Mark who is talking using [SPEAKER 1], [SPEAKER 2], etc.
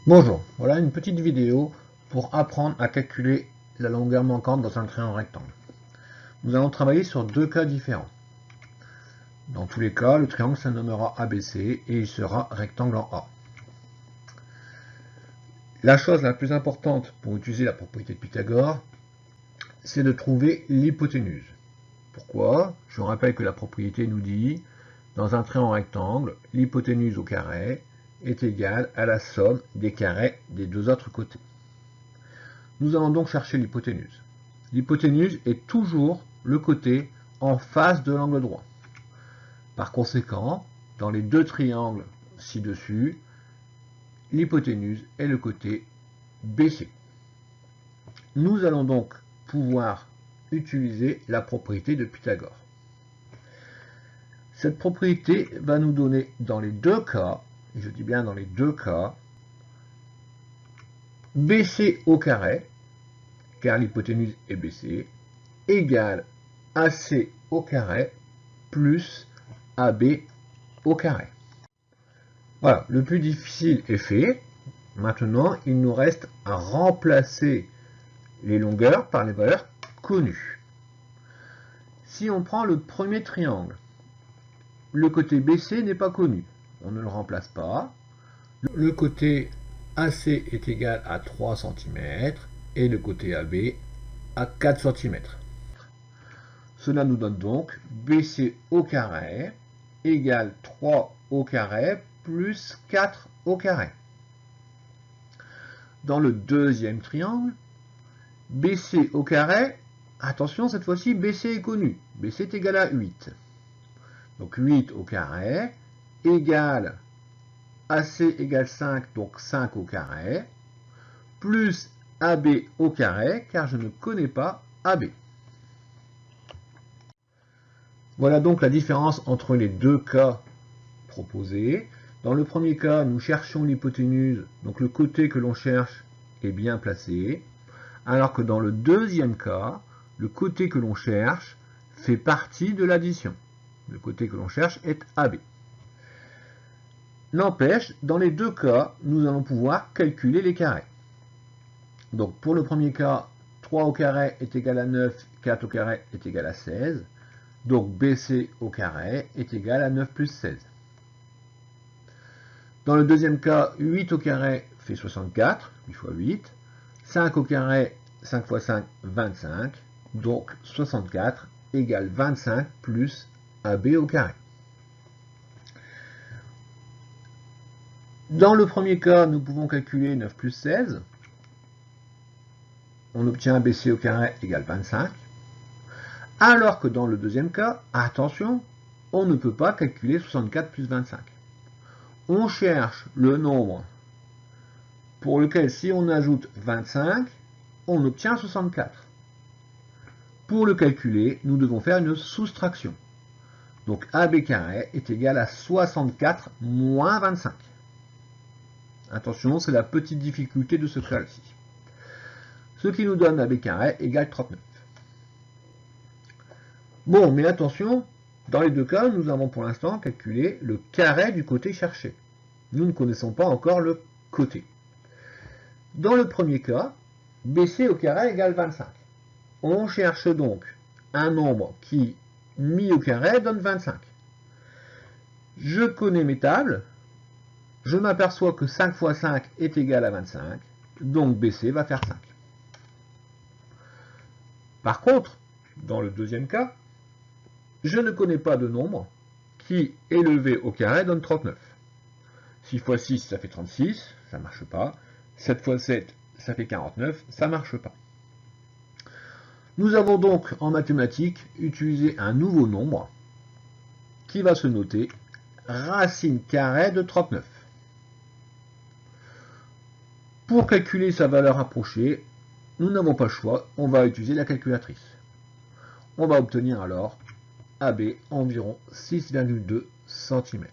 [SPEAKER 1] Bonjour, voilà une petite vidéo pour apprendre à calculer la longueur manquante dans un triangle rectangle. Nous allons travailler sur deux cas différents. Dans tous les cas, le triangle se nommera ABC et il sera rectangle en A. La chose la plus importante pour utiliser la propriété de Pythagore, c'est de trouver l'hypoténuse. Pourquoi? Je vous rappelle que la propriété nous dit, dans un triangle rectangle, l'hypoténuse au carré est égale à la somme des carrés des deux autres côtés. Nous allons donc chercher l'hypoténuse. L'hypoténuse est toujours le côté en face de l'angle droit. Par conséquent, dans les deux triangles ci-dessus, l'hypoténuse est le côté BC. Nous allons donc pouvoir utiliser la propriété de Pythagore. Cette propriété va nous donner dans les deux cas, et je dis bien dans les deux cas, BC au carré, car l'hypoténuse est BC, égale AC au carré plus AB au carré. Voilà, le plus difficile est fait. Maintenant, il nous reste à remplacer les longueurs par les valeurs connues. Si on prend le premier triangle, le côté BC n'est pas connu. On ne le remplace pas. Le côté AC est égal à 3 cm et le côté AB à 4 cm. Cela nous donne donc BC au carré égale 3 au carré plus 4 au carré. Dans le deuxième triangle, BC au carré, attention cette fois-ci, BC est connu. BC est égal à 8. Donc 8 au carré égale AC égale 5, donc 5 au carré, plus AB au carré, car je ne connais pas AB. Voilà donc la différence entre les deux cas proposés. Dans le premier cas, nous cherchons l'hypoténuse, donc le côté que l'on cherche est bien placé, alors que dans le deuxième cas, le côté que l'on cherche fait partie de l'addition. Le côté que l'on cherche est AB. N'empêche, dans les deux cas, nous allons pouvoir calculer les carrés. Donc pour le premier cas, 3 au carré est égal à 9, 4 au carré est égal à 16. Donc BC au carré est égal à 9 plus 16. Dans le deuxième cas, 8 au carré fait 64, 8 fois 8. 5 au carré, 5 fois 5, 25. Donc 64 égale 25 plus AB au carré. Dans le premier cas, nous pouvons calculer 9 plus 16. On obtient BC au carré égale 25. Alors que dans le deuxième cas, attention, on ne peut pas calculer 64 plus 25. On cherche le nombre pour lequel si on ajoute 25, on obtient 64. Pour le calculer, nous devons faire une soustraction. Donc AB carré est égal à 64 moins 25. Attention, c'est la petite difficulté de ce cas-ci. Ce qui nous donne AB carré égale 39. Bon, mais attention, dans les deux cas, nous avons pour l'instant calculé le carré du côté cherché. Nous ne connaissons pas encore le côté. Dans le premier cas, BC au carré égale 25. On cherche donc un nombre qui, mis au carré, donne 25. Je connais mes tables. Je m'aperçois que 5 fois 5 est égal à 25. Donc BC va faire 5. Par contre, dans le deuxième cas, je ne connais pas de nombre qui, élevé au carré, donne 39. 6 fois 6, ça fait 36, ça ne marche pas. 7 fois 7, ça fait 49, ça ne marche pas. Nous avons donc en mathématiques utilisé un nouveau nombre qui va se noter racine carrée de 39. Pour calculer sa valeur approchée, nous n'avons pas le choix, on va utiliser la calculatrice. On va obtenir alors AB environ 6,2 cm.